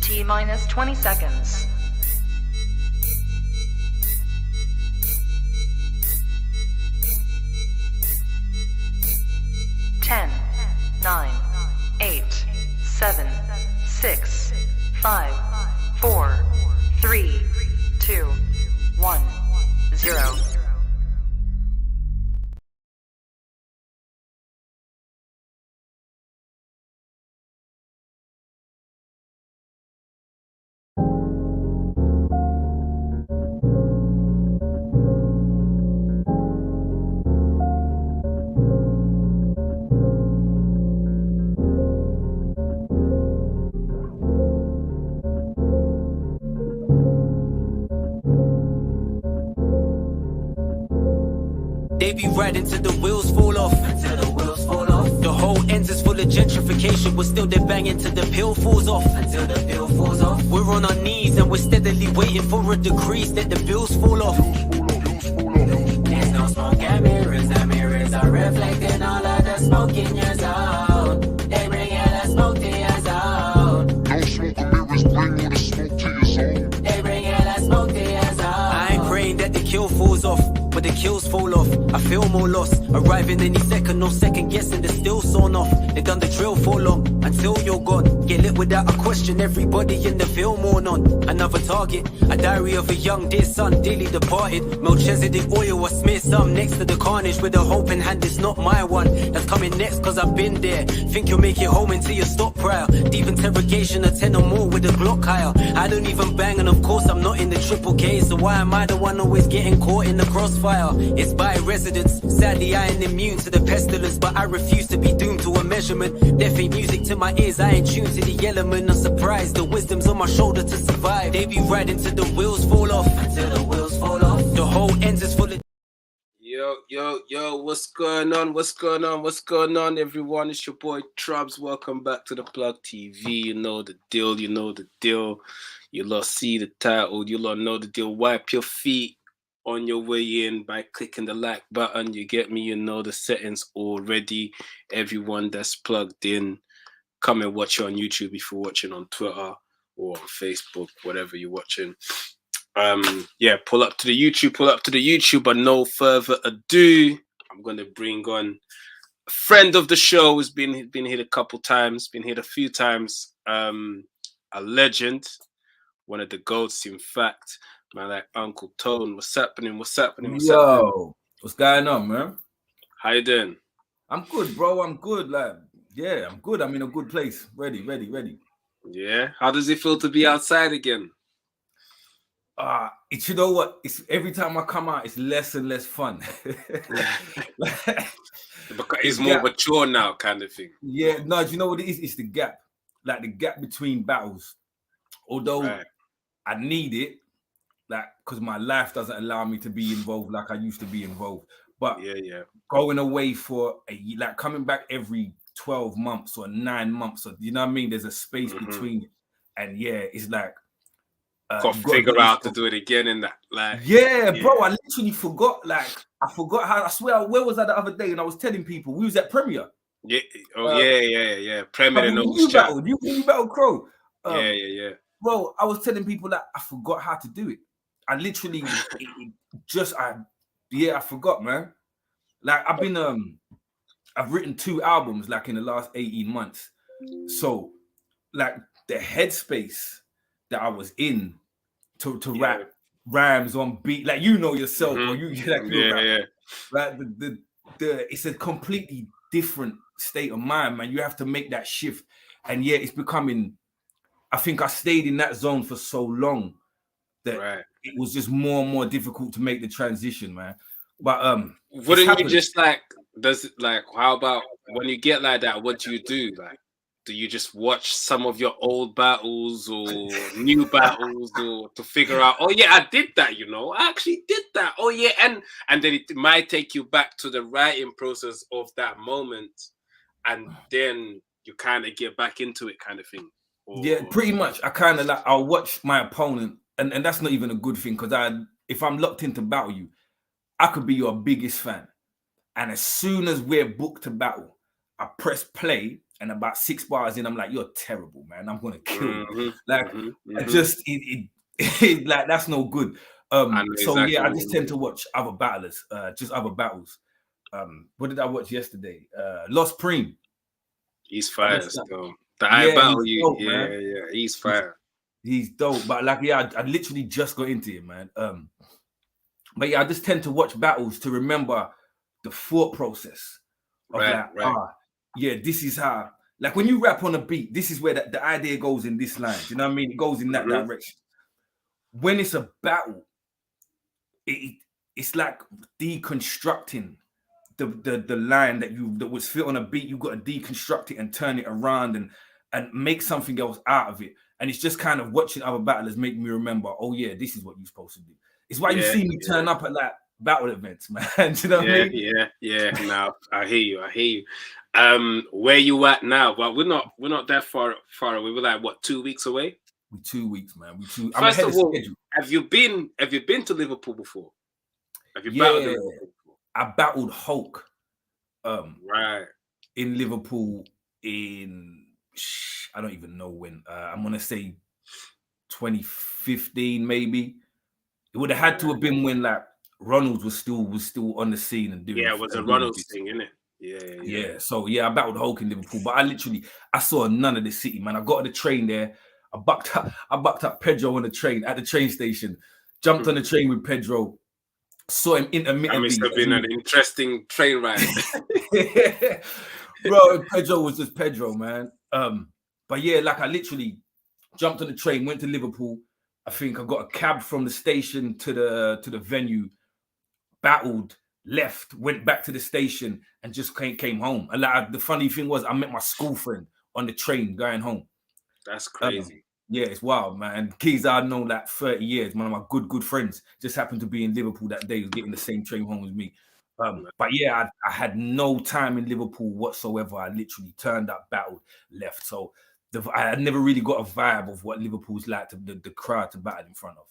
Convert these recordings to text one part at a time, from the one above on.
T minus 20 seconds. 10, 9, 8, 7, 6, 5, 4, 3, 2, 1, 0. They be riding till the wheels fall off. Until the wheels fall off. The whole ends is full of gentrification, but still they're banging till the pill falls off. Until the pill falls off. We're on our knees and we're steadily waiting for a decrease that the bills fall off. There's no smoke and mirrors are reflecting all of the smoke in your zone. They bring all the smoke to your zone. No smoke and mirrors bring all the smoke to your zone. They bring all the smoke to your zone. I ain't praying that the kill falls off, but the kills fall off. I feel more lost, arriving any second, no second guessing, they're still sawn off. They done the drill for long, until you're gone. Get lit without a question, everybody in the film on. Another target, a diary of a young dear son, dearly departed. Melchizedek oil, I smear some next to the carnage with a hope in hand, it's not my one. That's coming next, cause I've been there. Think you'll make it home until you stop prior. Deep interrogation, a 10 or more with a Glock higher. I don't even bang, and of course I'm not in the triple K, so why am I the one always getting caught in the crossfire? It's by residence. Sadly, I ain't immune to the pestilence, but I refuse to be doomed to a measurement. Death ain't music to my ears, I ain't tuned to the element. I'm surprised, the wisdom's on my shoulder to survive. They be riding till the wheels fall off. Until the wheels fall off. The whole ends is full of... Yo, what's going on? What's going on, everyone? It's your boy Trubs. Welcome back to the Plug TV. You know the deal. You lot see the title. You lot know the deal. Wipe your feet on your way in by clicking the like button. You get me? You know the settings already. Everyone that's plugged in, come and watch it on YouTube if you're watching on Twitter or on Facebook, whatever you're watching. Pull up to the YouTube, but no further ado, I'm gonna bring on a friend of the show who's been here a couple times, been here a few times, a legend, one of the goats, in fact, man, like Uncle Tone. What's happening? What's happening? What's going on, man? How you doing? I'm good, bro. I'm good. I'm good. I'm in a good place. Ready. Yeah. How does it feel to be outside again? You know what? It's every time I come out, it's less and less fun. Because it's more mature now, kind of thing. Yeah, no, do you know what it is? It's the gap. Like the gap between battles. Although I need it, like, because my life doesn't allow me to be involved like I used to be involved. But going away for coming back every 12 months or 9 months, or you know what I mean? There's a space between it. And it's like got to figure out to do it again in that. Bro, I literally forgot. I forgot how. I swear, where was I the other day? And I was telling people we was at Premier. Yeah. Premier. You battled Crow. Yeah. Bro, I was telling people that I forgot how to do it. I literally I forgot, man. Like I've written 2 albums like in the last 18 months. So like the headspace that I was in to rap rhymes on beat, like you know yourself, or Right, it's a completely different state of mind, man. You have to make that shift, and it's becoming. I think I stayed in that zone for so long that it was just more and more difficult to make the transition, man. But wouldn't you just how about when you get like that? What do you do? Like, do you just watch some of your old battles or new battles or to figure out, oh yeah, I did that, I actually did that. Oh yeah, and then it might take you back to the writing process of that moment, and then you kind of get back into it, kind of thing. Yeah, pretty much. I kind of I'll watch my opponent, and that's not even a good thing, because if I'm locked into battle you, I could be your biggest fan, and as soon as we're booked to battle, I press play and about 6 bars in, I'm like, you're terrible, man. I'm gonna kill you. Mhm, Like, mhm, I mhm. just like that's no good. I know So exactly yeah, I what just you tend mean. to watch other battlers, just other battles. What did I watch yesterday? Lost Preem. He's I fire watched that. still. The I Yeah, battle he's you. dope, man. Yeah, he's He's, fire. he's dope. But like, yeah, I literally just got into it, man. But yeah, I just tend to watch battles to remember the thought process of Right, like, right. yeah, this is how. Like when you rap on a beat, this is where the idea goes in this line. Do you know what I mean? It goes in that Mhm. direction. When it's a battle, it's like deconstructing the line that was fit on a beat. You got to deconstruct it and turn it around and make something else out of it. And it's just kind of watching other battlers make me remember, oh yeah, this is what you're supposed to do. It's why you Yeah, see me turn up at like battle events, man. Do you know what I mean? yeah. Now I hear you. Where you at now? Well, we're not that far away. We're like what, 2 weeks away? We 2 weeks, man. I'm First ahead of of all, schedule. have you been to Liverpool before? Have you battled in Yeah, Liverpool before? I battled Hulk Right. in Liverpool in I don't even know when. I'm gonna say 2015, maybe. It would have had to have been when like Ronald was still on the scene and doing Yeah, it was a doing Ronald's bits. thing, innit? Yeah. Yeah, so yeah, I battled Hulk in Liverpool, but I saw none of the city, man. I got on the train there. I bucked up Pedro on the train at the train station, jumped on the train with Pedro, saw him That must intermittently. have been an interesting train ride. Bro, Pedro was just Pedro, man. But yeah, like I literally jumped on the train, went to Liverpool. I think I got a cab from the station to the venue, battled, left, went back to the station, and just came home. And like the funny thing was, I met my school friend on the train going home. That's crazy. Yeah, it's wild, man. Keys I've known like 30 years. One of my good friends just happened to be in Liverpool that day, was getting the same train home as me. But yeah, I had no time in Liverpool whatsoever. I literally turned up, battled, left. So I had never really got a vibe of what Liverpool's like, the crowd to battle in front of.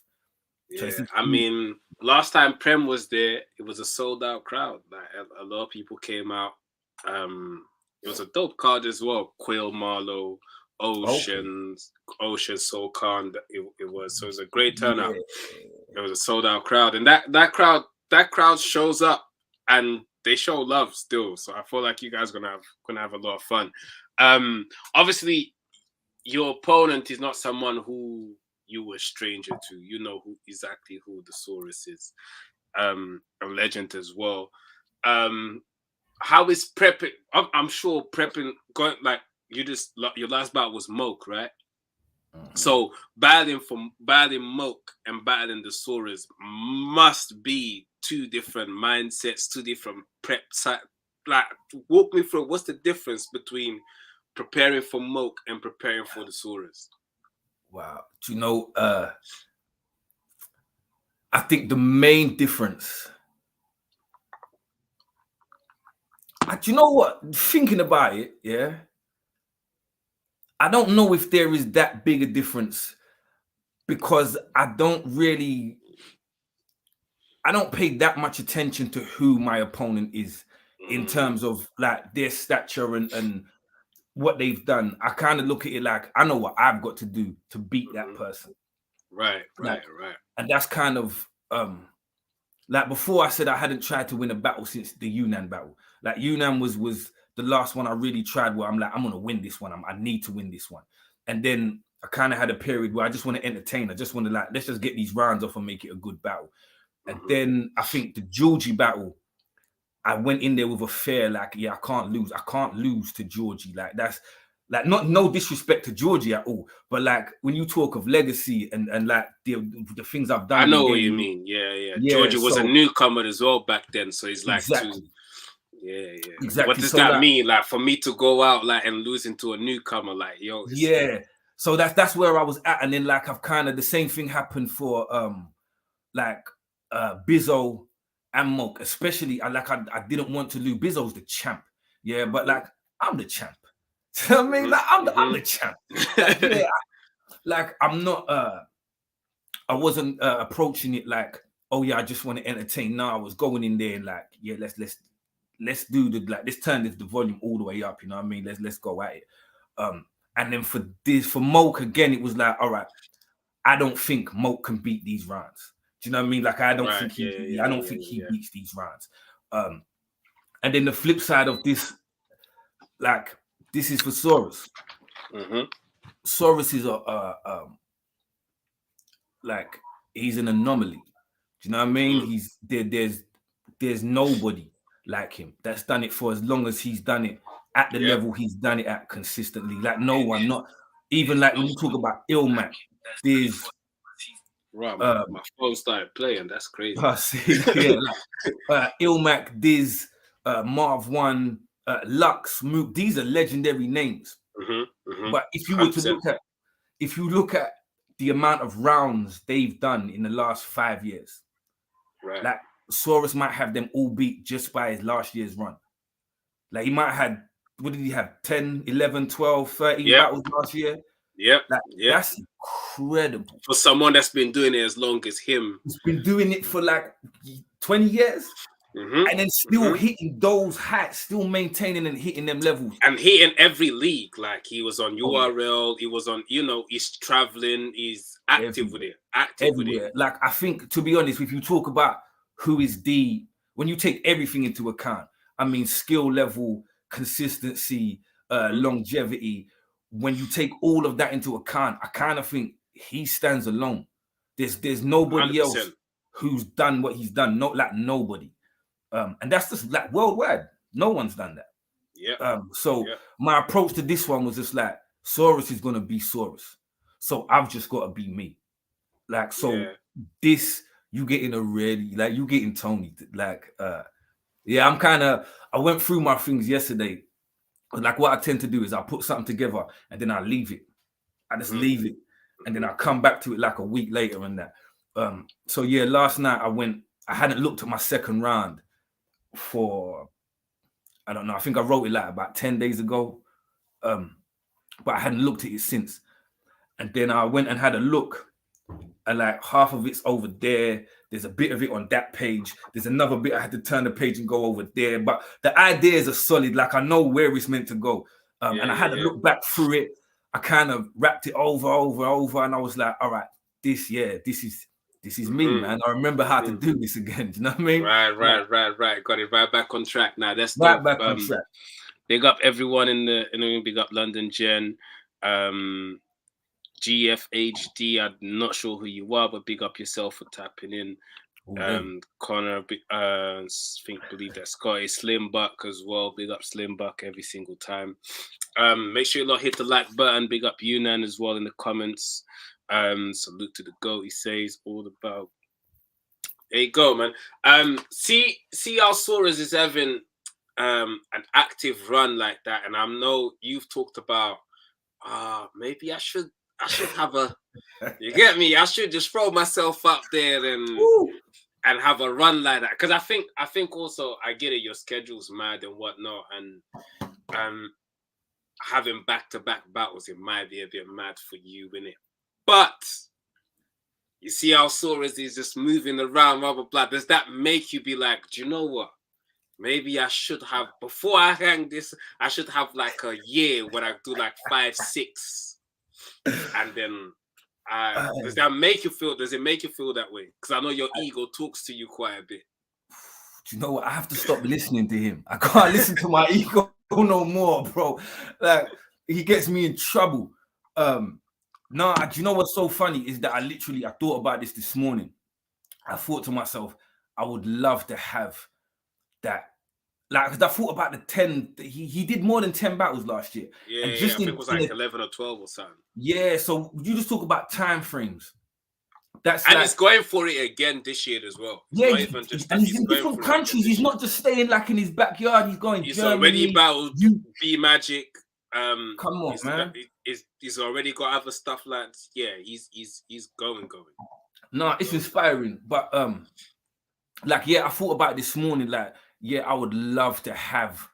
Yeah, So I mean, last time Prem was there, it was a sold out crowd. Like a lot of people came out. It was a dope card as well. Quill Marlowe, Ocean Soul Khan. It was a great turnout. Yeah. It was a sold out crowd, and that crowd shows up and they show love still. So I feel like you guys gonna have a lot of fun. Obviously, your opponent is not someone who you were a stranger to. You know exactly who the Saurus is. A legend as well. How is prepping? I'm sure prepping going like your last battle was Moke, right? Mm-hmm. So battling Moke and battling the Saurus must be two different mindsets, two different prep. Like, walk me through what's the difference between preparing for Moke and preparing for the Saurus. Wow. Do you know, I think the main difference, do you know what? Thinking about it, yeah, I don't know if there is that big a difference because I don't pay that much attention to who my opponent is in terms of like their stature and what they've done. I kind of look at it like I know what I've got to do to beat that person. Right. And that's kind of like before I said I hadn't tried to win a battle since the Yunnan battle. Like Yunnan was the last one I really tried where I'm like, I'm gonna win this one. I need to win this one. And then I kind of had a period where I just want to entertain. I just want to like, let's just get these rounds off and make it a good battle. And then I think the Georgie battle, I went in there with a fear like, yeah, I can't lose to Georgie. Like that's like no disrespect to Georgie at all, but like when you talk of legacy and like the things I've done, I know what you mean. Yeah. Georgie was a newcomer as well back then, so he's like exactly. Yeah. Exactly. What does that mean? Like for me to go out like and losing to a newcomer, like yo. Yeah. So that's where I was at, and then like I've kind of the same thing happened for like Bizzo and Moke, especially. I didn't want to lose. Bizzo's the champ, yeah, but like I'm the champ. You know what I mean? Like I'm the champ. Like, yeah, I'm not. I wasn't let's do let's turn the volume all the way up. You know what I mean? Let's go at it. And then for Moke again, it was like, all right, I don't think Moke can beat these rounds. Do you know what I mean? Like I don't think he beats these rounds. And then the flip side of this, like this is for Saurus. Mm-hmm. Saurus is like he's an anomaly. Do you know what I mean? He's there's nobody like him that's done it for as long as he's done it at the level he's done it at consistently. Like no one, not even like when you talk about Ilmac, there's right. My phone started playing. That's crazy. Ilmac, Diz, Marv One, Lux, Mook. These are legendary names. Mm-hmm, mm-hmm. But if you look at the amount of rounds they've done in the last 5 years, right? Like Saurus might have them all beat just by his last year's run. Like he might have had, what did he have? 10, 11, 12, 13 battles last year. Yep. Like, that's incredible. For someone that's been doing it as long as him. He's been doing it for like 20 years. Mm-hmm. And then still hitting those heights, still maintaining and hitting them levels. And hitting every league. Like he was on URL, he was on, he's traveling, he's active with it. Everywhere. Like I think, to be honest, if you talk about who is when you take everything into account, I mean skill level, consistency, longevity, when you take all of that into account, I kind of think he stands alone. There's nobody 100%. else who's done what he's done. Nobody. And that's just like worldwide. No one's done that. Yeah. My approach to this one was just like Saurus is gonna be Saurus. So I've just got to be me. Like this, you getting you getting Tony. Like I went through my things yesterday. Like what I tend to do is I put something together and then I leave it. I just leave it. And then I come back to it like a week later and that. Last night I hadn't looked at my second round for, I don't know, I think I wrote it like about 10 days ago. But I hadn't looked at it since. And then I went and had a look, and like half of it's over there. There's a bit of it on that page. There's another bit I had to turn the page and go over there. But the ideas are solid. Like I know where it's meant to go. And I had to look back through it. I kind of wrapped it over. And I was like, all right, this is me, man. I remember how to do this again. Do you know what I mean? Right. Got it right back on track now. That's right back on track. Big up everyone in the big up London Gen. GFHD, I'm not sure who you are, but big up yourself for tapping in. Connor, believe that Scotty Slim Buck as well. Big up Slim Buck every single time. Make sure you hit the like button. Big up Yunan as well in the comments. Salute to the GOAT, he says, all about. There you go, man. See how Saurus is having an active run like that, and I know you've talked about maybe I should have a, you get me? I should just throw myself up there and have a run like that. Because I think also, I get it, your schedule's mad and whatnot, and having back-to-back battles, it might be a bit mad for you, innit? But you see how Saurus is just moving around, blah, blah, blah. Does that make you be like, do you know what? Maybe I should have, before I hang this, I should have like a year when I do like 5, 6. And then does it make you feel that way? Because I know your ego talks to you quite a bit. Do you know what? I have to stop listening to him. I can't listen to my ego no more, bro. Like he gets me in trouble. Do you know what's so funny is that I thought about this morning. I thought to myself, I would love to have that. Like, because I thought about the 10. He did more than 10 battles last year. I think it was like 11 or 12 or something. Yeah, so you just talk about time frames. He's going for it again this year as well. He's in different countries. He's not just staying like in his backyard. He's going. He's Germany, already battled B Magic. Come on, man. He's already got other stuff like he's going. No, it's inspiring. But I thought about it this morning. Like, I would love to have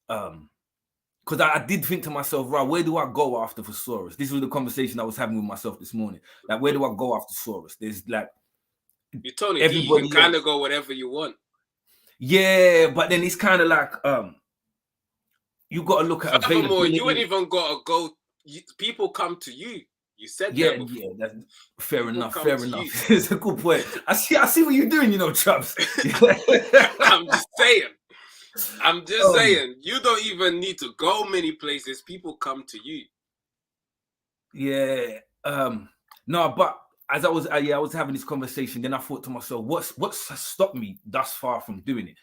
because I did think to myself, right, where do I go after for Saurus? This was the conversation I was having with myself this morning. Like, where do I go after Saurus? There's like you Tony D, you can kind of go whatever you want. Yeah, but then it's kind of like you got to look at Furthermore, availability. you ain't even got to go. People come to you. You said Yeah, that before. yeah, that's fair People enough. come Fair to enough. you. It's a good point. I see what you're doing, you know, Chubbs. I'm just saying. Um, You don't even need to go many places. People come to you. Yeah. No, but as I was having this conversation, then I thought to myself, what's stopped me thus far from doing it?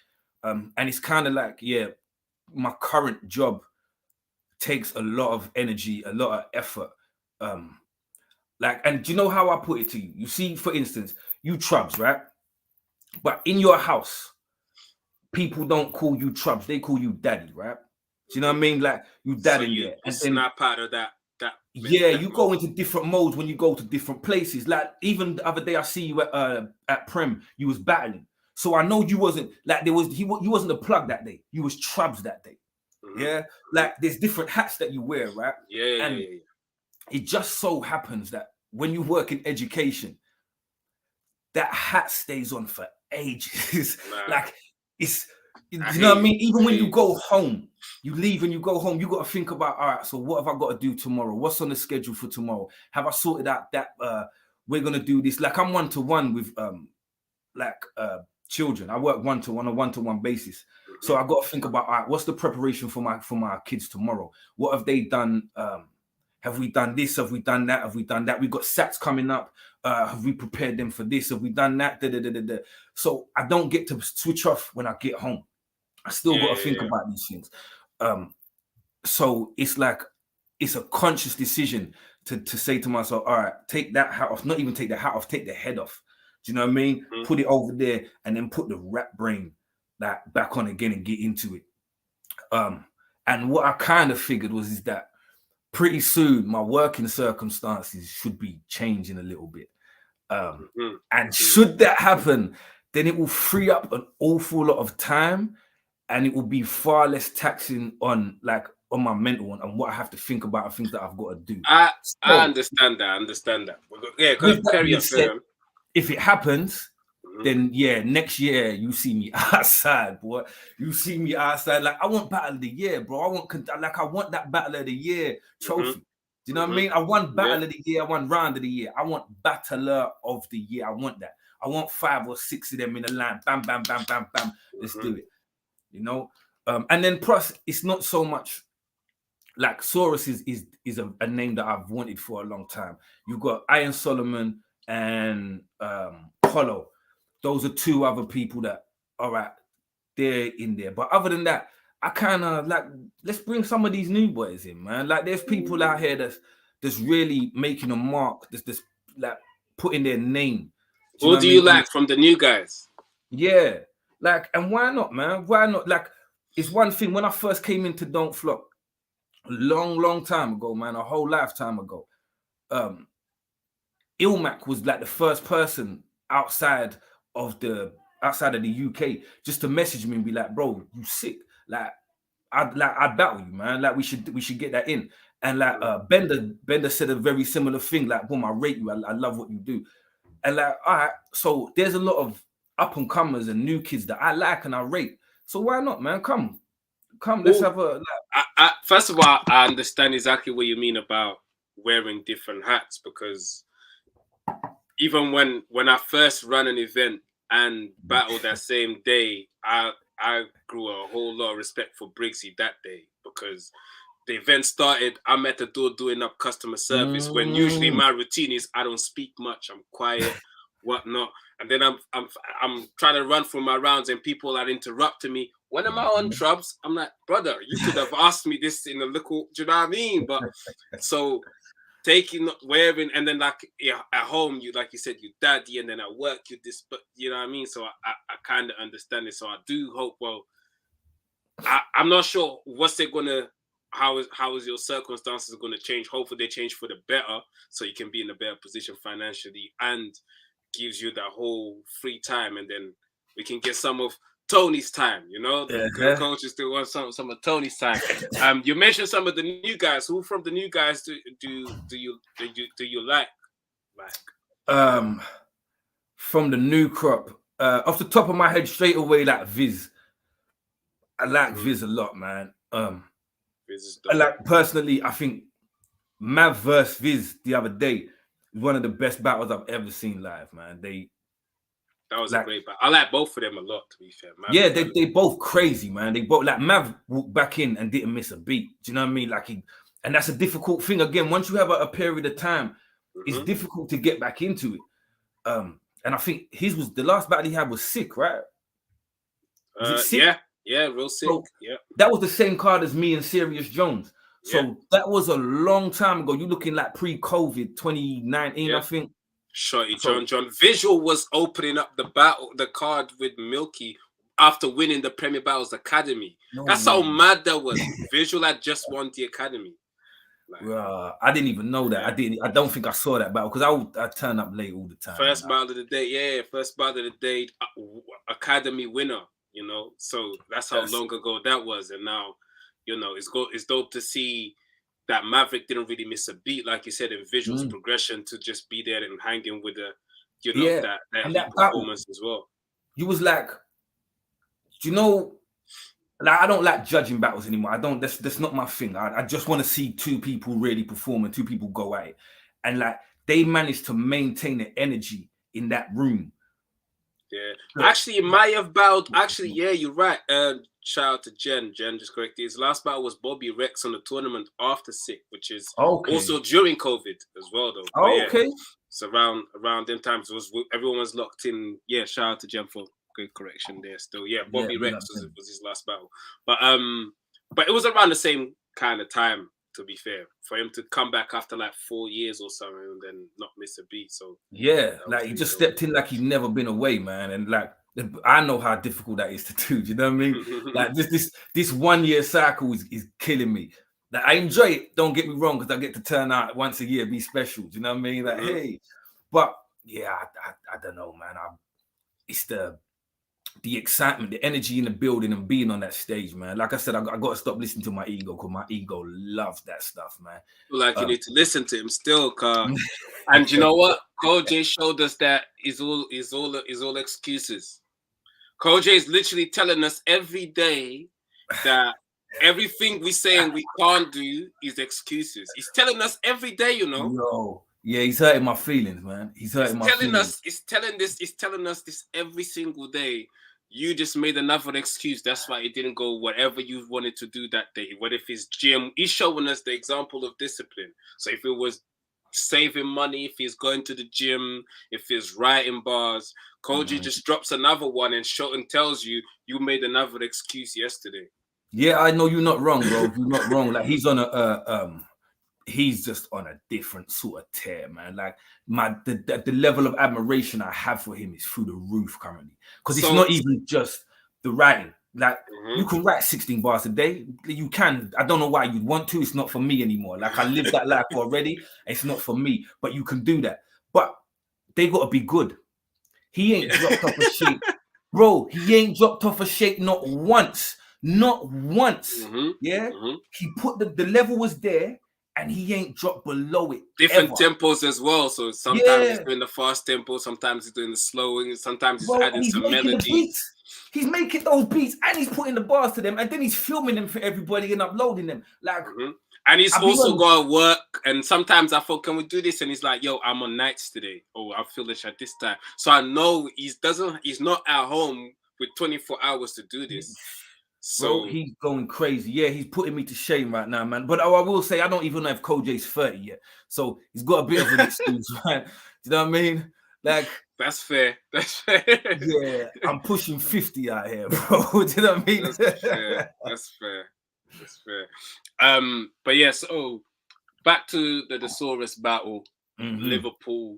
And it's kind of like, yeah, my current job takes a lot of energy, a lot of effort. Like, and do you know how I put it to you? You see, for instance, you Trubs, right? But in your house, people don't call you Trubs, they call you daddy, right? Do you know what I mean? Like you dad So in you there. And then snap out of that. yeah, that you mode. go into different modes when you go to different places. Like even the other day, I see you at Prem. You was battling, so I know you wasn't like you wasn't the plug that day. You was Trubs that day. Mm-hmm. Yeah, like there's different hats that you wear, right? Yeah. It just so happens that when you work in education, that hat stays on for ages. Nah. Like it's, you I know what I hear mean? you. Even I when hear you you. go home, you leave and you go home, you got to think about, all right, so what have I got to do tomorrow? What's on the schedule for tomorrow? Have I sorted out that we're gonna do this? Like I'm one-to-one with children. I work one-to-one on a one-to-one basis. So I got to think about, all right, what's the preparation for my kids tomorrow? What have they done? Have we done this? Have we done that? Have we done that? We've got SATs coming up. Have we prepared them for this? Have we done that? So I don't get to switch off when I get home. I still got to think about these things. So it's like, it's a conscious decision to say to myself, all right, take that hat off, not even take the hat off, take the head off. Do you know what I mean? Mm-hmm. Put it over there and then put the rap brain back on again and get into it. And what I kind of figured is that pretty soon my working circumstances should be changing a little bit. And should that happen, then it will free up an awful lot of time and it will be far less taxing on my mental one and what I have to think about and things that I've got to do. I understand that. Yeah, With that carry being on. said, if it happens, then yeah, next year you see me outside, boy. You see me outside. Like I want battle of the year, bro. I want that battle of the year trophy. Do you know what I mean? I want battle of the year. I want round of the year. I want battler of the year. I want that. I want 5 or 6 of them in a line. Bam, bam, bam, bam, bam. Let's do it. You know. And then plus, it's not so much like Saurus is a name that I've wanted for a long time. You've got Iron Solomon and Hollow. Those are 2 other people that, all right, they're in there. But other than that, I kind of like, let's bring some of these new boys in, man. Like there's people out here that's really making a mark, that's like putting their name. Who do you like from the new guys? Yeah. Like, and why not, man? Why not? Like, it's one thing when I first came into Don't Flop, a long time ago, man, a whole lifetime ago. Ilmac was like the first person outside of the UK just to message me and be like, bro, you sick? I'd battle you, man. Like we should get that in. And like Bender said a very similar thing. Like, boom, I rate you. I love what you do. And like, all right, so there's a lot of up and comers and new kids that I like and I rate. So why not, man? Come, let's have a. Like... First of all, I understand exactly what you mean about wearing different hats because even when I first ran an event and battled that same day, I grew a whole lot of respect for Briggsy that day because the event started. I'm at the door doing up customer service when usually my routine is I don't speak much, I'm quiet, whatnot, and then I'm trying to run through my rounds and people are interrupting me. When am I on Trubs? I'm like, brother, you could have asked me this in a little. Do you know what I mean? But so. Wearing and then like at home you like you said you daddy and then at work you this, but you know what I mean, so I kind of understand it. So I do hope, well, I'm not sure what's it gonna how is your circumstances gonna change. Hopefully they change for the better so you can be in a better position financially and gives you that whole free time, and then we can get some of Tony's time, you know. The coaches still want some of Tony's time. You mentioned some of the new guys. Who from the new guys do you like? From the new crop, Off the top of my head, straight away, like Viz. I like Viz a lot, man. Viz is I dope. like personally, I think Mav versus Viz the other day was one of the best battles I've ever seen live, man. That was like, a great battle. I like both of them a lot, to be fair. Mav yeah, they both crazy, man. They both, like, Mav walked back in and didn't miss a beat. Do you know what I mean? Like, and that's a difficult thing. Again, once you have a period of time, it's difficult to get back into it. And I think his was the last battle he had was sick, right? Was it sick? Yeah, real sick. So, yeah, that was the same card as me and Serious Jones. So that was a long time ago. You're looking like pre-COVID, 2019, I think. Shorty John. Visual was opening up the card with Milky after winning the Premier Battles Academy. That's how mad that was. Visual had just won the Academy. Like, I didn't even know that. I don't think I saw that battle because I turn up late all the time. First battle of the day, first battle of the day, Academy winner. You know, so that's how long ago that was, and now, you know, it's dope to see that Maverick didn't really miss a beat, like you said, in Visual's progression to just be there and hanging with the, you know, that performance as well. You was like, you know, like I don't like judging battles anymore. I don't. That's not my thing. I just want to see two people really perform and two people go at it, and like they managed to maintain the energy in that room. Yeah, actually, it might have battled. Actually, yeah, you're right. Shout out to Jen. Jen just corrected. His last battle was Bobby Rex on the tournament after Sick, which is also during COVID as well, though. Okay. So around them times, everyone was locked in. Yeah, shout out to Jen for good correction there. Still, yeah, Bobby Rex was his last battle, but it was around the same kind of time. To be fair, for him to come back after like 4 years or something and then not miss a beat. So yeah, like he just stepped in like he'd never been away, man. And like I know how difficult that is to do. Do you know what I mean? Like this 1 year cycle is killing me. Like I enjoy it. Don't get me wrong, because I get to turn out once a year, be special. Do you know what I mean? Like hey, but yeah, I don't know, man. It's the excitement, the energy in the building and being on that stage, man. Like I said, I got to stop listening to my ego because my ego loves that stuff, man. Like you need to listen to him still, car. And you know what? Cole J showed us that is all excuses. Cole J is literally telling us every day that everything we saying we can't do is excuses. He's telling us every day, you know. Yo. Yeah, he's hurting my feelings, man. He's telling us this every single day. You just made another excuse. That's why it didn't go whatever you wanted to do that day. What if it's gym? He's showing us the example of discipline. So if it was saving money, if he's going to the gym, if he's writing bars, Koji just drops another one and tells you made another excuse yesterday. Yeah, I know you're not wrong, bro. You're not wrong. Like he's on he's just on a different sort of tear, man. Like the level of admiration I have for him is through the roof currently. Because it's not even just the writing. Like you can write 16 bars a day. You can. I don't know why you'd want to. It's not for me anymore. Like I lived that life already. It's not for me. But you can do that. But they got to be good. He ain't dropped off a shape. Bro, he ain't dropped off a shape not once. Not once. Yeah? He put the level was there. And he ain't dropped below it. Different tempos as well. So sometimes he's doing the fast tempo, sometimes he's doing the slowing, sometimes he's adding some melodies. He's making those beats and he's putting the bars to them, and then he's filming them for everybody and uploading them. Like, and he's also got to work. And sometimes I thought, can we do this? And he's like, yo, I'm on nights today. Oh, I feel this at this time. So I know he's not at home with 24 hours to do this. So he's going crazy. Yeah, he's putting me to shame right now, man. But I will say I don't even know if Cole J's 30 yet. So he's got a bit of an excuse, right? Do you know what I mean? Like that's fair. That's fair. Yeah, I'm pushing 50 out here, bro. Do you know what I mean? That's fair. But yeah, so back to the Saurus battle, Liverpool.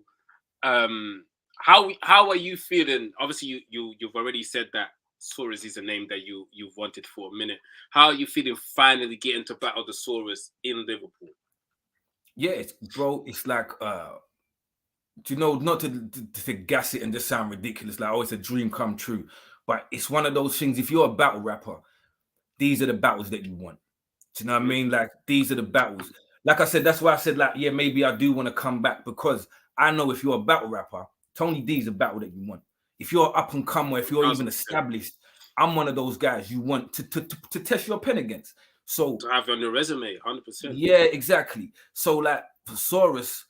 How are you feeling? Obviously, you've already said that Saurus is a name that you've wanted for a minute. How are you feeling finally getting to battle the Saurus in Liverpool? Yeah, it's like you know, not to gas it and just sound ridiculous, like it's a dream come true. But it's one of those things, if you're a battle rapper, these are the battles that you want. Do you know what I mean? Like these are the battles. Like I said, that's why I said, like, yeah, maybe I do want to come back, because I know if you're a battle rapper, Tony D is a battle that you want. if you're up and come, or if you're even 1000%. established, I'm one of those guys you want to test your pen against. So To have on your resume, 100%. yeah, exactly. So like for Saurus,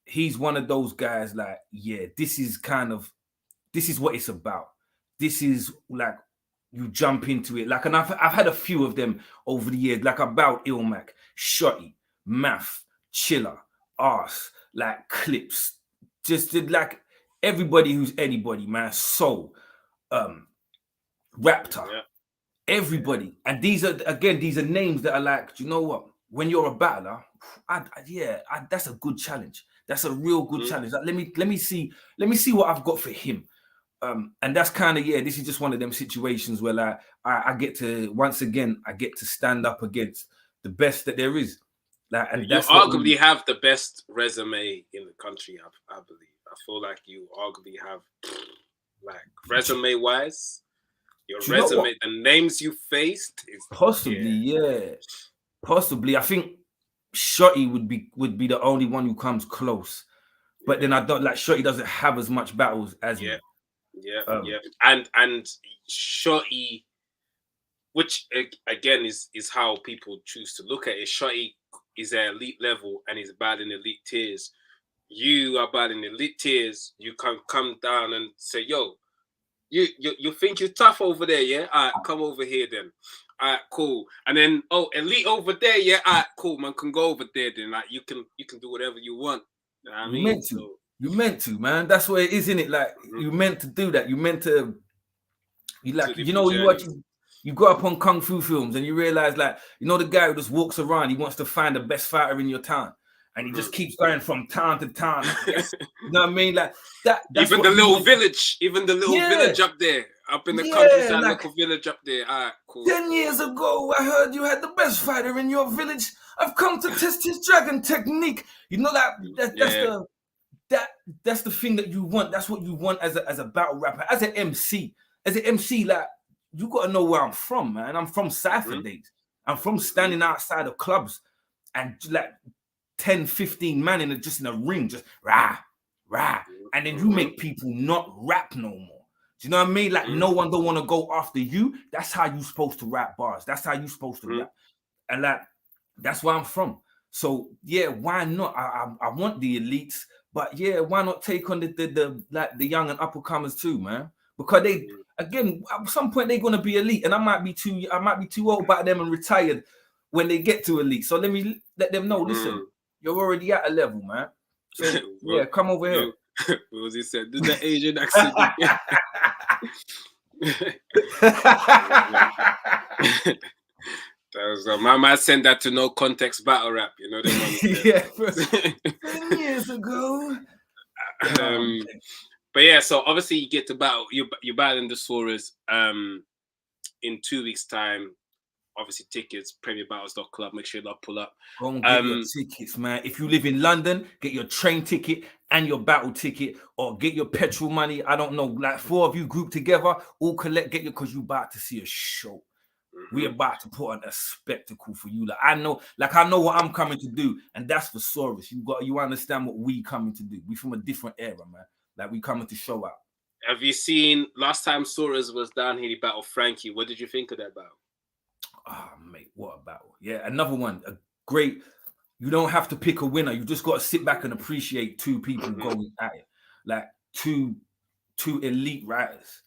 he's one of those guys. Like, yeah, this is what it's about. This is like you jump into it. Like, and I've had a few of them over the years. Like about Ilmac, Shotty, Math, Chiller, Arse, like Clips, just like everybody who's anybody, man. Soul, Raptor. Yeah. Everybody, and these are names that are like, do you know what? When you're a battler, that's a good challenge. That's a real good challenge. Like, let me see what I've got for him. And that's kind of this is just one of them situations where like I get to once again stand up against the best that there is. Like, and you arguably have the best resume in the country. I believe. I feel like you arguably have, like, resume wise. Your resume, the names you faced is possibly. I think Shotty would be the only one who comes close, but then I don't like Shotty doesn't have as much battles as me. And Shotty, which again is how people choose to look at it. Shotty is at elite level and he's battling elite tiers. You are battling elite tiers. You can come down and say, yo. You think you're tough over there, yeah? All right, come over here then. All right, cool. And then, elite over there, yeah? All right, cool, man, can go over there then. Like, you can do whatever you want. You know what I mean? You meant to, man. That's what it is, isn't it? Like, you meant to do that. You meant to, you go up on Kung Fu films and you realize, like, the guy who just walks around, he wants to find the best fighter in your town. And he just keeps going from town to town. You know what I mean? Like that. Even the little village up there, up in the countryside, like, little village up there. All right, cool. 10 years ago, I heard you had the best fighter in your village. I've come to test his dragon technique. You know that's the thing that you want. That's what you want as a battle rapper, as an MC. Like, you gotta know where I'm from, man. I'm from Cypher days. I'm from standing outside of clubs and like 10, 15 man in a ring, just rah, and then you make people not rap no more. Do you know what I mean? Like, no one don't want to go after you. That's how you supposed to rap bars. That's how you supposed to rap. And like, that's where I'm from. So yeah, why not? I want the elites, but yeah, why not take on the young and up and comers too, man? Because they, again, at some point they're gonna be elite, and I might be too old by them and retired when they get to elite. So let them know, listen. You're already at a level, man. So yeah, come over here. What was he said? Did the Asian accent? My man sent that to No Context Battle Rap. You know that. 10 years ago. But yeah, so obviously you get to battle. You're battling the Saurus in 2 weeks' time. Obviously, tickets, premierbattles.club. Make sure you pull up. Go and get your tickets, man. If you live in London, get your train ticket and your battle ticket, or get your petrol money. I don't know, like 4 of you grouped together, all get your, because you about to see a show. We about to put on a spectacle for you. Like I know what I'm coming to do, and that's for Saurus. You understand what we coming to do. We from a different era, man. Like we coming to show out. Have you seen last time Saurus was down here? He battled Frankie. What did you think of that battle? Oh, mate, what a battle. Yeah, another one. A great, you don't have to pick a winner. You just got to sit back and appreciate two people going at it. Like two elite writers.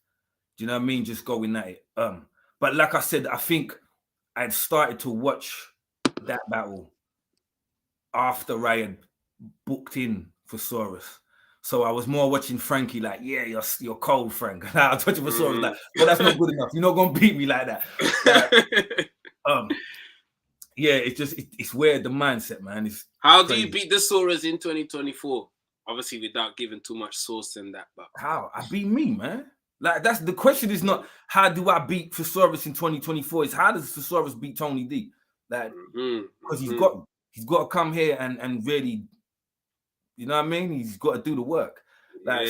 Do you know what I mean? Just going at it. But like I said, I think I'd started to watch that battle after I had booked in for Saurus. So I was more watching Frankie like, yeah, you're cold, Frank. I was watching for Saurus like, well, that's not good enough. You're not going to beat me like that. Yeah, it's weird, the mindset, man. How do you beat the Saurus in 2024? Obviously, without giving too much sauce in that. But how? I beat me, man. Like, that's the question is not how do I beat Saurus in 2024? It's how does Saurus beat Tony D? Like, because he's got to come here and really, you know what I mean? He's got to do the work. Like,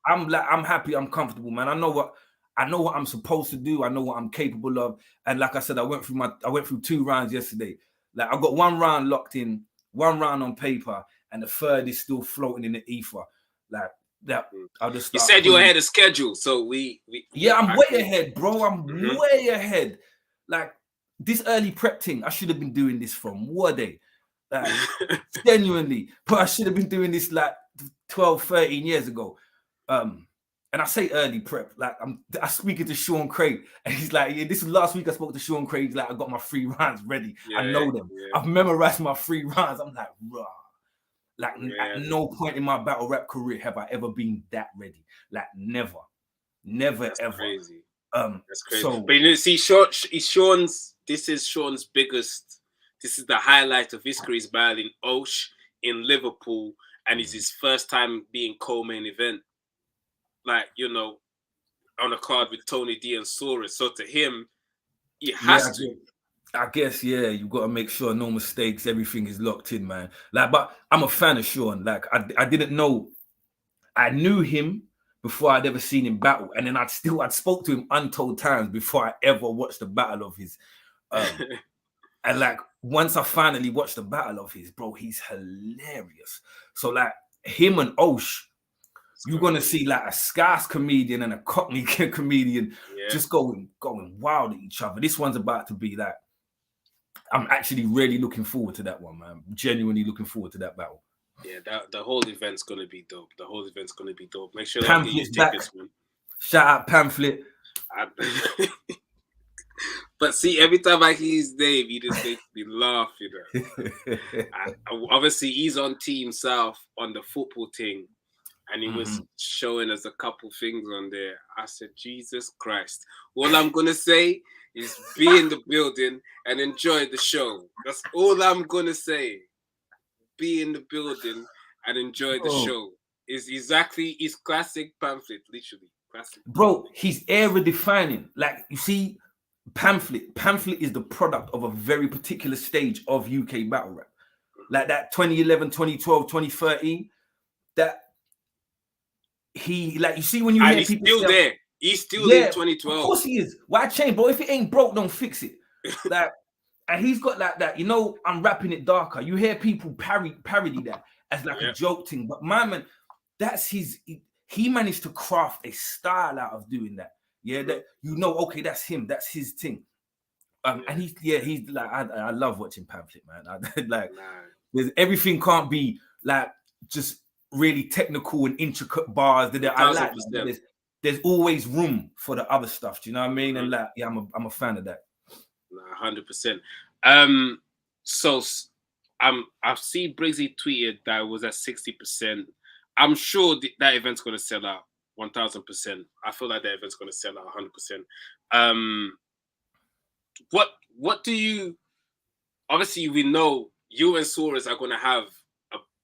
I'm happy, I'm comfortable, man. I know what I'm supposed to do. I know what I'm capable of. And like I said, I went through 2 rounds yesterday. Like I got 1 round locked in, 1 round on paper, and the third is still floating in the ether. Like that I'll just You start. said you were ahead of schedule, so Yeah, I'm way ahead, bro. I'm way ahead. Like this early prep thing, I should have been doing this from what day? Like, genuinely, but I should have been doing this like 12, 13 years ago. And I say early prep, like I'm speaking to Sean Craig, and he's like, yeah, this is last week I spoke to Sean Craig. He's like, I got my 3 rounds ready. I know them. I've memorized my 3 rounds. I'm like, rah. Like at no point in my battle rap career have I ever been that ready. Like never, That's ever. Crazy. That's crazy. So, but see, Sean's. This is Sean's biggest. This is the highlight of his career. He's battling Osh in Liverpool, and it's his first time being co-main event. Like, on a card with Tony D and Saurus. So to him, he has to. I guess, you got to make sure no mistakes, everything is locked in, man. Like, but I'm a fan of Sean. Like, I didn't know, I knew him before I'd ever seen him battle, and then I'd spoke to him untold times before I ever watched a battle of his. And like, once I finally watched the battle of his, bro, he's hilarious. So like, him and Osh, you're gonna see like a Scouse comedian and a Cockney comedian just going wild at each other. This one's about to be like, I'm actually really looking forward to that one, man. Genuinely looking forward to that battle. Yeah, the whole event's gonna be dope. Make sure that you get your tickets, man. Shout out Pamphlet. But see, every time I hear his name, he just makes me laugh, Obviously, he's on Team South on the football thing, and he was showing us a couple things on there. I said, Jesus Christ. All I'm going to say is be in the building and enjoy the show. That's all I'm going to say. Be in the building and enjoy the show. Is exactly his classic Pamphlet, literally. Classic. Bro, he's era defining. Like, you see, Pamphlet is the product of a very particular stage of UK battle rap. Like that 2011, 2012, 2013, that he, like, you see when you hear he's people still say, there. He's still in 2012. Of course he is. Why change, bro? If it ain't broke, don't fix it. Like, and he's got like that, I'm rapping it darker. You hear people parody that as like a joke thing, but my man, that's he managed to craft a style out of doing that. Yeah, that okay, that's him, that's his thing. And he's like, I love watching Pamphlet, man. There's everything can't be like just really technical and intricate bars. That I like. There's always room for the other stuff. Do you know what I mean? And like, I'm a fan of that. 100%. So I've seen Briggsy tweeted that it was at 60%. I'm sure that event's gonna sell out 1,000%. I feel like that event's gonna sell out 100%. What do you? Obviously, we know you and Saurus are gonna have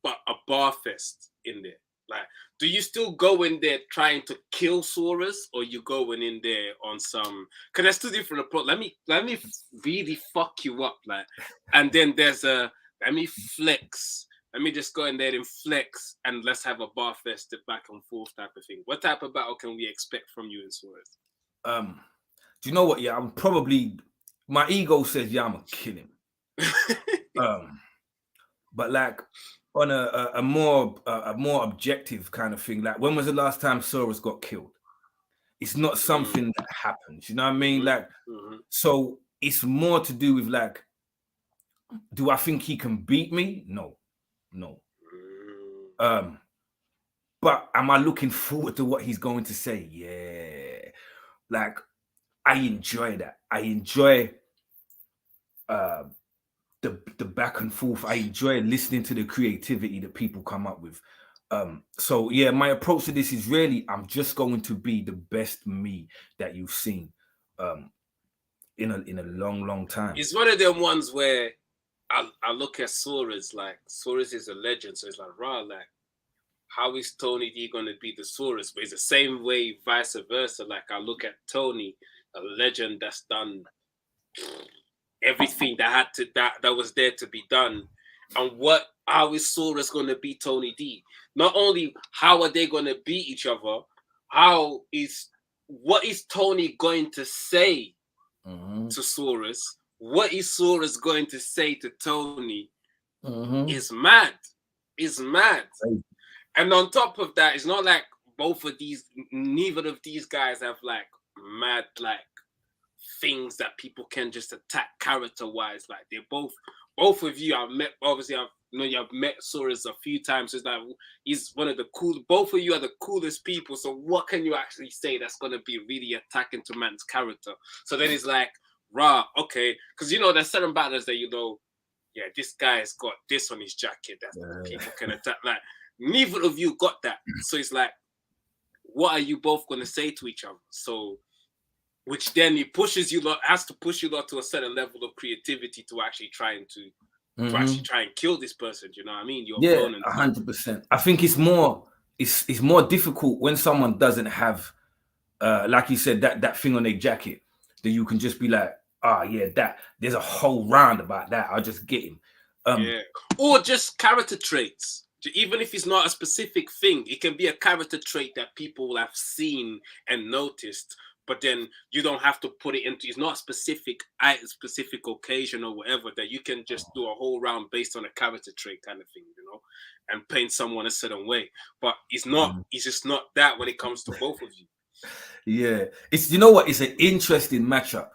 a bar fest in there. Like, do you still go in there trying to kill Saurus, or you going in there on some? Because there's two different approaches. Let me really fuck you up, like, and then there's let me flex. Let me just go in there and flex, and let's have a bar fest, back and forth type of thing. What type of battle can we expect from you and Saurus? Do you know what? Yeah, I'm probably, my ego says, I'm gonna kill him. But like on a more objective kind of thing, like when was the last time Saurus got killed? It's not something that happens. You know what I mean? Like, so it's more to do with like, do I think he can beat me? No. But am I looking forward to what he's going to say? Yeah. Like, I enjoy that. I enjoy the back and forth. I enjoy listening to the creativity that people come up with. So yeah, my approach to this is really, I'm just going to be the best me that you've seen in a long time. It's one of them ones where I look at Saurus, like Saurus is a legend, so it's like, like, how is Tony D gonna beat the Saurus? But it's the same way, vice versa. Like, I look at Tony, a legend that's done everything that was there to be done. And how is Saurus gonna beat Tony D? Not only how are they gonna beat each other, what is Tony going to say to Saurus? What is Saurus going to say to Tony? Is mad. And on top of that, it's not like neither of these guys have like mad like things that people can just attack character-wise. Like they're both of you. I've met, obviously, I've met Saurus a few times. It's like he's one of the cool. Both of you are the coolest people. So what can you actually say that's gonna be really attacking to man's character? So then it's like, rah, okay, because there's certain battles that yeah, this guy's got this on his jacket that people can attack. Like neither of you got that. So it's like, what are you both gonna say to each other? So, which then has to push you lot to a certain level of creativity to actually try and kill this person. Do you know what I mean? Yeah, 100%. I think it's more difficult when someone doesn't have, like you said, that thing on their jacket that you can just be like, that there's a whole round about that. I'll just get him. Or just character traits. Even if it's not a specific thing, it can be a character trait that people have seen and noticed. But then you don't have to put it into. It's not a specific occasion or whatever that you can just do a whole round based on a character trait kind of thing, and paint someone a certain way. But it's not. It's just not that when it comes to both of you. Yeah, it's it's an interesting matchup.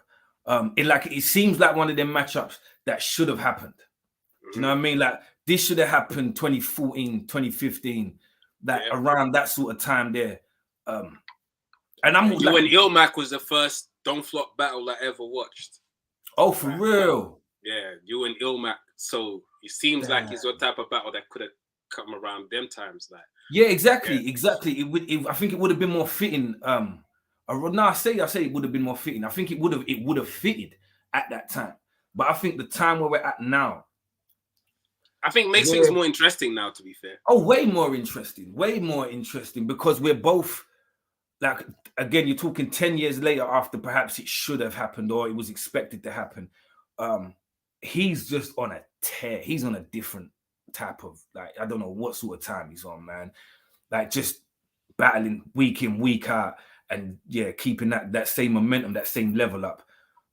It seems like one of them matchups that should have happened. Do you know what I mean? Like this should have happened 2014, 2015, around that sort of time there. And I'm and Ilmac was the first Don't Flop battle I ever watched. Oh, for real? Yeah, you and Ilmac. So it seems like it's your type of battle that could have come around them times. Like, yeah, exactly. I think it would have been more fitting. I say it would have been more fitting. I think it would have fitted at that time. But I think the time where we're at now, I think makes things more interesting now. To be fair, way more interesting because we're both. Like, again, you're talking 10 years later after perhaps it should have happened or it was expected to happen. He's just on a tear. He's on a different type of, like, I don't know what sort of time he's on, man. Like, just battling week in, week out and, keeping that same momentum, that same level up.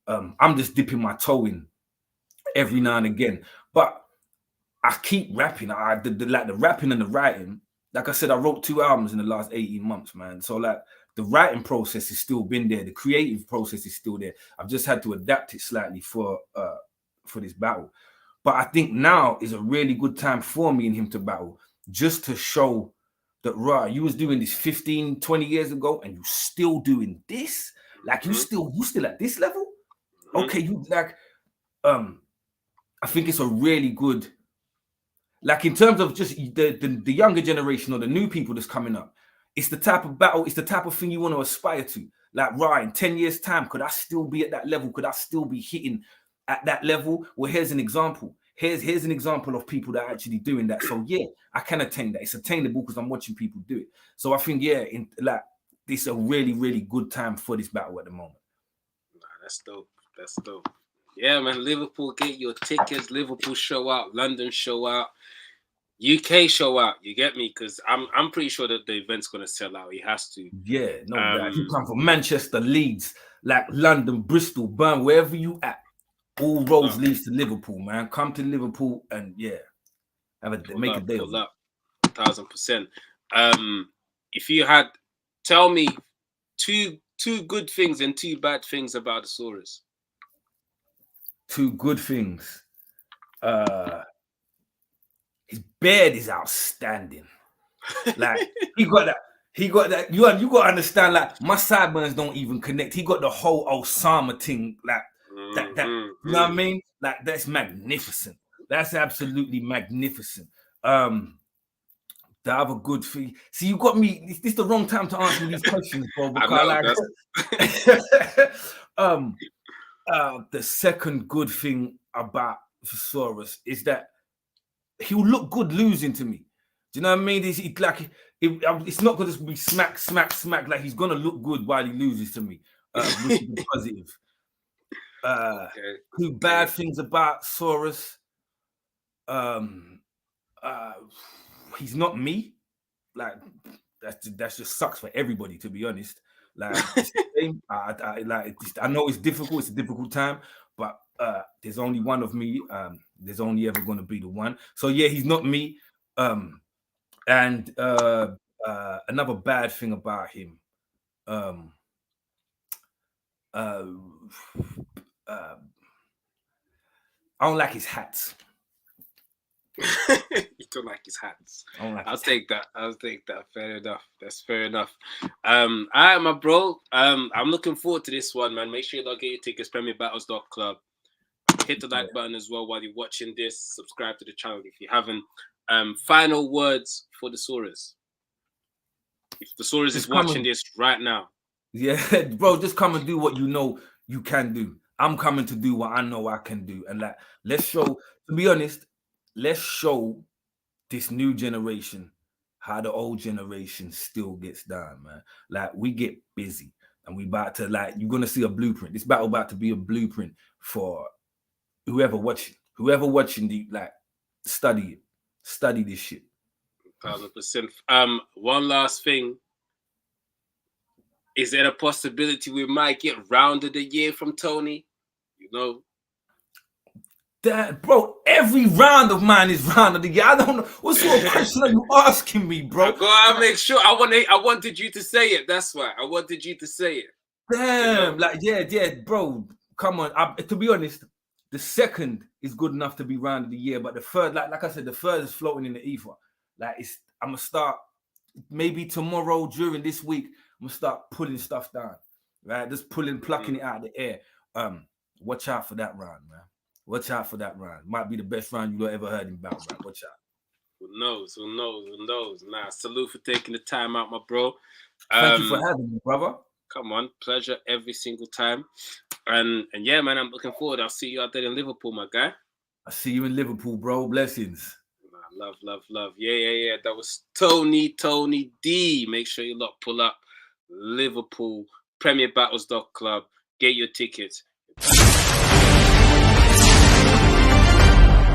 I'm just dipping my toe in every now and again. But I keep rapping. The rapping and the writing, like I said, I wrote 2 albums in the last 18 months, man. So, like, the writing process has still been there. The creative process is still there. I've just had to adapt it slightly for this battle. But I think now is a really good time for me and him to battle, just to show that, right, you was doing this 15, 20 years ago and you still doing this? Like, you still at this level? Okay, you like, I think it's a really good, like, in terms of just the younger generation or the new people that's coming up, it's the type of battle, it's the type of thing you want to aspire to. Like, right, in 10 years' time, could I still be at that level? Could I still be hitting at that level? Well, here's an example. Here's an example of people that are actually doing that. So, yeah, I can attain that. It's attainable because I'm watching people do it. So I think, this is a really, really good time for this battle at the moment. Nah, that's dope. That's dope. Yeah, man, Liverpool, get your tickets. Liverpool show out. London show out. UK show out, you get me? Because I'm pretty sure that the event's gonna sell out. It has to. Yeah, no doubt. You come from Manchester, Leeds, like London, Bristol, Birmingham, wherever you at, all roads leads to Liverpool, man. Come to Liverpool and make a day of it. 1,000%. If you had, tell me two good things and 2 bad things about the Saurus. 2 good things. His beard is outstanding. Like, he got that. You got to understand, like, my sideburns don't even connect. He got the whole Osama thing, like that. You know what I mean? Like, that's magnificent. That's absolutely magnificent. The other good thing. See, you got me. This is the wrong time to answer these questions, bro. Because the second good thing about Saurus is that he'll look good losing to me. Do you know what I mean? It's not going to be smack. Like, he's going to look good while he loses to me, which is positive. 2 bad things about Saurus. He's not me. Like, that just sucks for everybody, to be honest. Like, I know it's difficult. It's a difficult time, but there's only one of me. There's only ever going to be the one. So, yeah, he's not me. And another bad thing about him, I don't like his hats. You don't like his hats. I'll take that. Fair enough. That's fair enough. All right, my bro. I'm looking forward to this one, man. Make sure you get your tickets, premierbattles.club. Hit the like button as well while you're watching this. Subscribe to the channel if you haven't. Final words for the Saurus. If the Saurus is watching this right now. Yeah, bro, just come and do what you know you can do. I'm coming to do what I know I can do. And like, let's show, to be honest, let's show this new generation how the old generation still gets down, man. Like, we get busy and we about to, like, you're going to see a blueprint. This battle about to be a blueprint for whoever watching. Whoever watching, like, study this shit. 1,000%. One last thing. Is there a possibility we might get round of the year from Tony? You know, that, bro, every round of mine is round of the year. I don't know what sort of question are you asking me, bro. I gotta make sure. I wanted you to say it. That's why I wanted you to say it. Damn, like yeah, bro. Come on. To be honest, the second is good enough to be round of the year, but the third, like I said, the third is floating in the ether. Like, I'm gonna start maybe tomorrow during this week. I'm gonna start pulling stuff down, right? Just plucking it out of the air. Watch out for that round, man. Watch out for that round. Might be the best round you've ever heard in battle rap. Watch out. Who knows? Nah, salute for taking the time out, my bro. Thank you for having me, brother. Come on, pleasure every single time. And yeah, man, I'm looking forward. I'll see you out there in Liverpool, my guy. I'll see you in Liverpool, bro. Blessings. Love. Yeah. That was Tony D. Make sure you pull up Liverpool, premierbattles.club. Get your tickets.